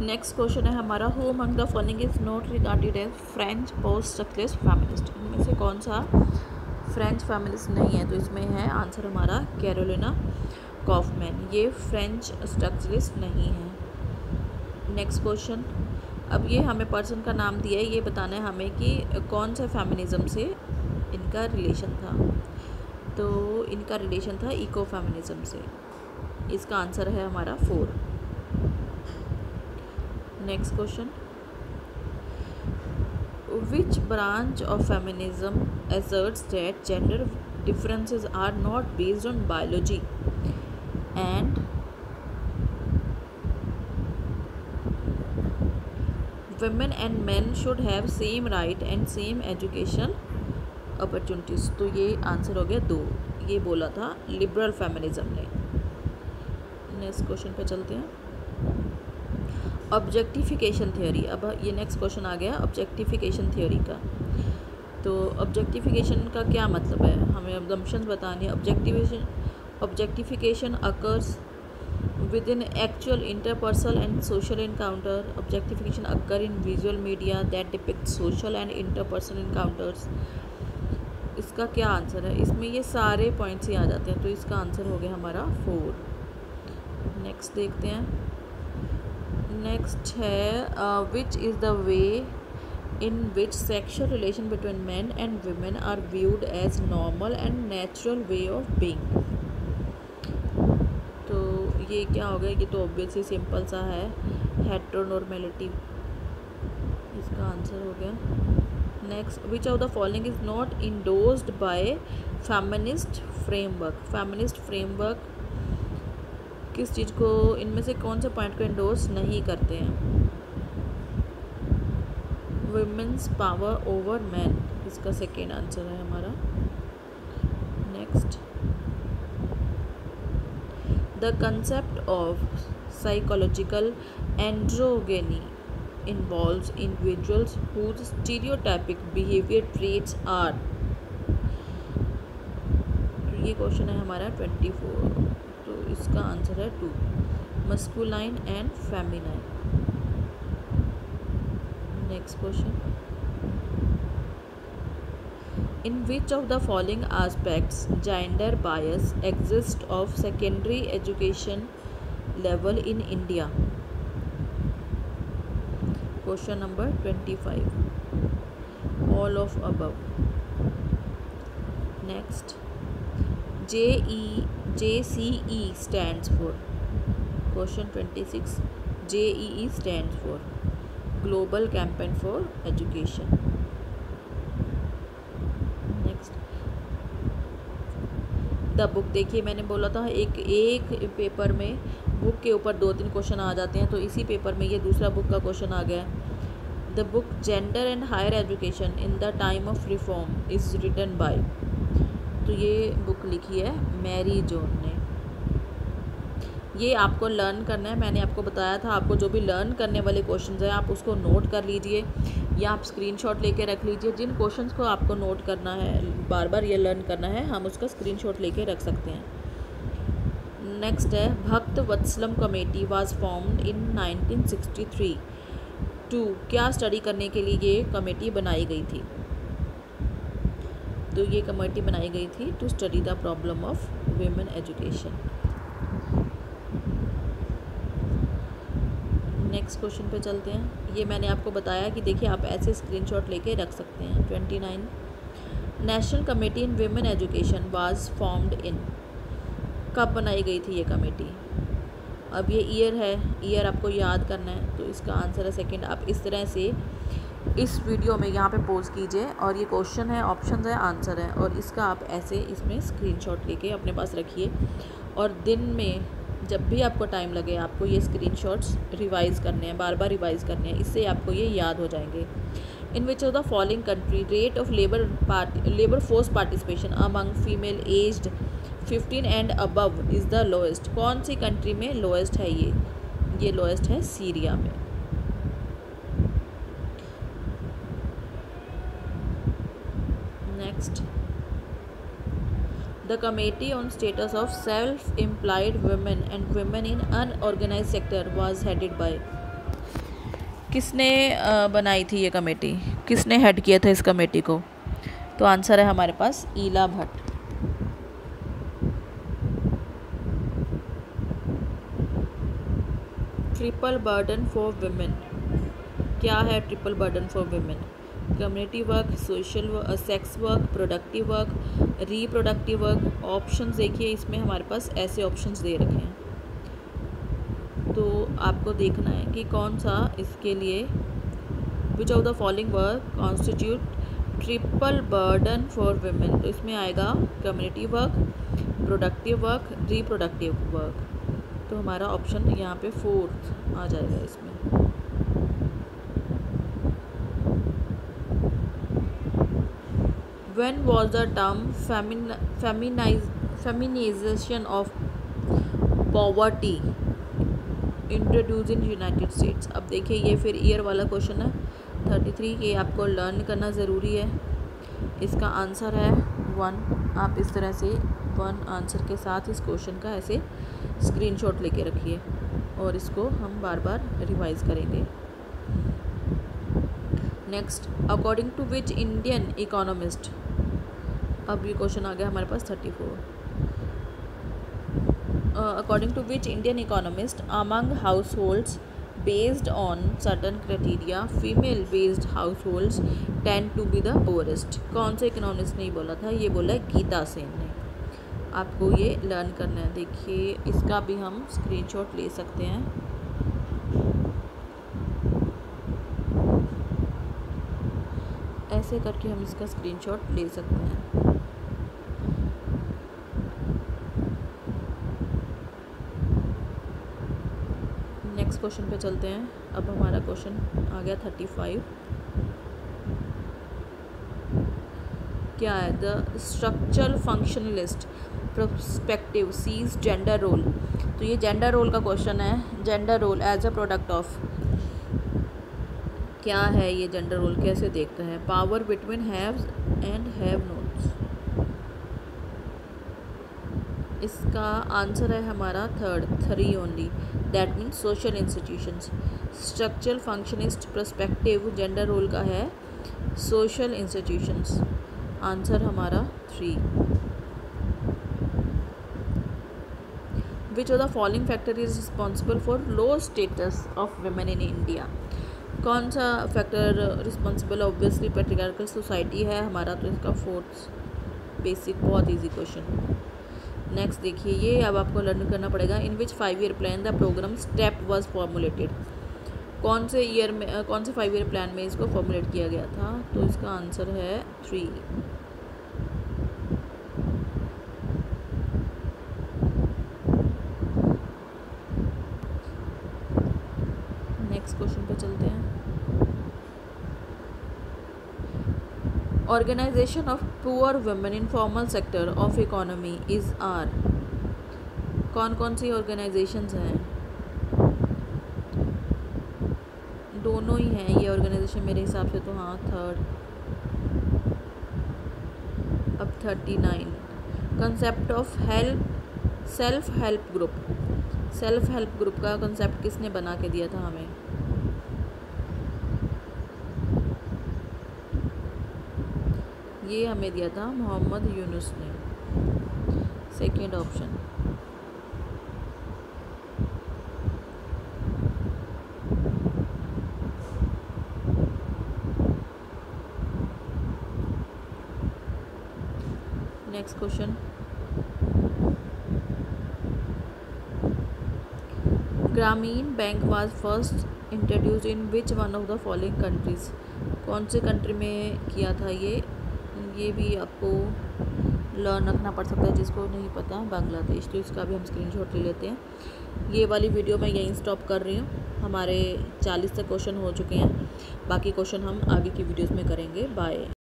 Next question है हमारा, who among the following is not regarded as French post structuralist feminist. इनमें से कौन सा फ्रेंच फेमिनिस्ट नहीं है? तो इसमें है आंसर हमारा कैरोलिना कॉफमैन, ये फ्रेंच स्ट्रक्चरलिस्ट नहीं है। नेक्स्ट क्वेश्चन, अब ये हमें पर्सन का नाम दिया है, ये बताना है हमें कि कौन सा फेमिनिज्म से इनका रिलेशन था। तो इनका रिलेशन था इको फेमिनिज्म से। इसका आंसर है हमारा 4। Next question, which branch of feminism asserts that gender differences are not based on biology and women and men should have same right and same education opportunities। तो ये answer हो गया 2, ये बोला था लिबरल फेमिनिज्म ने। नेक्स्ट क्वेश्चन पे चलते हैं, ऑब्जेक्टिफिकेशन थ्योरी। अब ये नेक्स्ट क्वेश्चन आ गया ऑब्जेक्टिफिकेशन थ्योरी का। तो ऑब्जेक्टिफिकेशन का क्या मतलब है, हमें असम्पशंस बतानी है। Objectification occurs with in actual interpersonal and social encounter. Objectification occur in visual media that depict social and interpersonal encounters. इसका क्या आंसर है? इसमें ये सारे पॉइंट्स ही आ जाते हैं, तो इसका आंसर हो गया हमारा 4। नेक्स्ट देखते हैं, नेक्स्ट है which is the way in which sexual relation between men and women are viewed as normal and natural way of being। तो ये क्या हो गया, ये तो ऑब्वियसली सिंपल सा है, हेटेरोनॉर्मेलिटी, इसका आंसर हो गया। Next, which of the following is not endorsed by feminist framework. Feminist framework किस चीज़ को, इनमें से कौन से पॉइंट को इंडोर्स नहीं करते हैं? वुमेन्स पावर ओवर मैन, इसका सेकेंड आंसर है हमारा। Next, the concept of psychological androgyny involves individuals whose stereotypic behaviour traits are. ये क्वेश्चन है हमारा 24, तो इसका आंसर है 2, masculine and feminine. Next question, in which of the following aspects gender bias exists of secondary education level in India? Question number 25, all of above। Next, JCE stands for। Question 26, JEE stands for global campaign for education. Next, the book. देखिए मैंने बोला था एक paper में book के ऊपर 2-3 question आ जाते हैं, तो इसी पेपर में ये दूसरा बुक का क्वेश्चन आ गया। The book gender and higher education in the time of reform is written by. तो ये बुक लिखी है मैरी जॉन ने। ये आपको लर्न करना है, मैंने आपको बताया था, आपको जो भी लर्न करने वाले क्वेश्चंस हैं आप उसको नोट कर लीजिए या आप स्क्रीनशॉट लेके रख लीजिए। जिन क्वेश्चंस को आपको नोट करना है, बार बार ये लर्न करना है, हम उसका स्क्रीनशॉट लेके रख सकते हैं। नेक्स्ट है, Bhaktavatsalam committee was formed in 1963 two. क्या स्टडी करने के लिए ये कमेटी बनाई गई थी? तो ये कमेटी बनाई गई थी to study the problem of women education. Next question पे चलते हैं, ये मैंने आपको बताया कि देखिए आप ऐसे स्क्रीनशॉट लेके रख सकते हैं। 29, national committee in women education was formed इन। कब बनाई गई थी ये कमेटी? अब ये ईयर है, ईयर आपको याद करना है, तो इसका आंसर है सेकंड। आप इस तरह से इस वीडियो में यहाँ पे पोस्ट कीजिए और ये क्वेश्चन है, ऑप्शन है, आंसर है, और इसका आप ऐसे इसमें स्क्रीनशॉट लेके अपने पास रखिए और दिन में जब भी आपको टाइम लगे आपको ये स्क्रीनशॉट्स रिवाइज़ करने हैं, बार बार रिवाइज़ करने हैं, इससे आपको ये याद हो जाएंगे। In which of the following country rate of labour force participation among female aged 15 and above is the lowest. कौन सी कंट्री में लोएस्ट है ये लोएस्ट है सीरिया में। Next, The Committee on Status of Self-Employed Women and Women in Unorganized Sector was headed by। किसने बनाई थी ये कमेटी, किसने हेड किया था इस कमेटी को? तो आंसर है हमारे पास Ela Bhatt. Triple burden for women, क्या है triple burden for women? Community work, social sex work, productive work, reproductive work. Options देखिए, इसमें हमारे पास ऐसे ऑप्शंस दे रखे हैं, तो आपको देखना है कि कौन सा इसके लिए, विच of the following work constitute triple burden for women. तो इसमें आएगा community work, productive work, reproductive work. तो हमारा ऑप्शन यहाँ पे 4th आ जाएगा इसमें। When was the term feminization of poverty introduced in United States? अब देखिए, ये फिर ईयर वाला क्वेश्चन है 33, ये आपको लर्न करना ज़रूरी है। इसका आंसर है 1। आप इस तरह से 1 आंसर के साथ इस क्वेश्चन का ऐसे स्क्रीनशॉट लेके रखिए और इसको हम बार बार रिवाइज करेंगे। Next, according to which Indian economist, अब ये क्वेश्चन आ गया हमारे पास 34। According to which Indian economist among household based on certain criteria female based household tend to be the poorest. कौन से इकोनॉमिस्ट ने बोला था? ये बोला है गीता सेन ने। आपको ये लर्न करना है। देखिए, इसका भी हम स्क्रीनशॉट ले सकते हैं। ऐसे करके हम इसका स्क्रीनशॉट ले सकते हैं। नेक्स्ट क्वेश्चन पे चलते हैं। अब हमारा क्वेश्चन आ गया 35। क्या है? The structural functionalist perspective sees gender role. तो ये जेंडर रोल का क्वेश्चन है। Gender role as a product of, क्या है ये जेंडर रोल, कैसे देखता है? Power between haves and have nots. इसका आंसर है हमारा 3 only, that means social institutions. Structural functionist perspective gender role का है सोशल इंस्टीट्यूशंस। आंसर हमारा 3। Which of the following factor is responsible for low status of women in India? कौन सा factor responsible? Obviously patriarchal society है हमारा, तो इसका 4th। Basic, बहुत इजी क्वेश्चन। नेक्स्ट देखिए, ये अब आपको लर्न करना पड़ेगा। In which 5-year plan the programme step was formulated. कौन से ईयर में, कौन से 5-year प्लान में इसको फॉर्मुलेट किया गया था? तो इसका आंसर है 3। नेक्स्ट क्वेश्चन पे चलते हैं। Organisation of poor women in formal sector of economy is are. कौन कौन सी ऑर्गेनाइजेशंस हैं? दोनों ही हैं ये ऑर्गेनाइजेशन मेरे हिसाब से, तो हाँ 3rd। अब 39, concept of self help group. Self help group का कंसेप्ट किसने बना के दिया था हमें? ये हमें दिया था मोहम्मद यूनुस ने। 2nd option. नेक्स्ट क्वेश्चन, ग्रामीण bank was first introduced in which one of the following countries. कौन से कंट्री में किया था ये भी आपको लर्न रखना पड़ सकता है, जिसको नहीं पता। बांग्लादेश। तो इसका भी हम स्क्रीनशॉट ले लेते हैं। ये वाली वीडियो मैं यहीं स्टॉप कर रही हूँ। हमारे 40 तक क्वेश्चन हो चुके हैं, बाकी क्वेश्चन हम आगे की वीडियोस में करेंगे। बाय।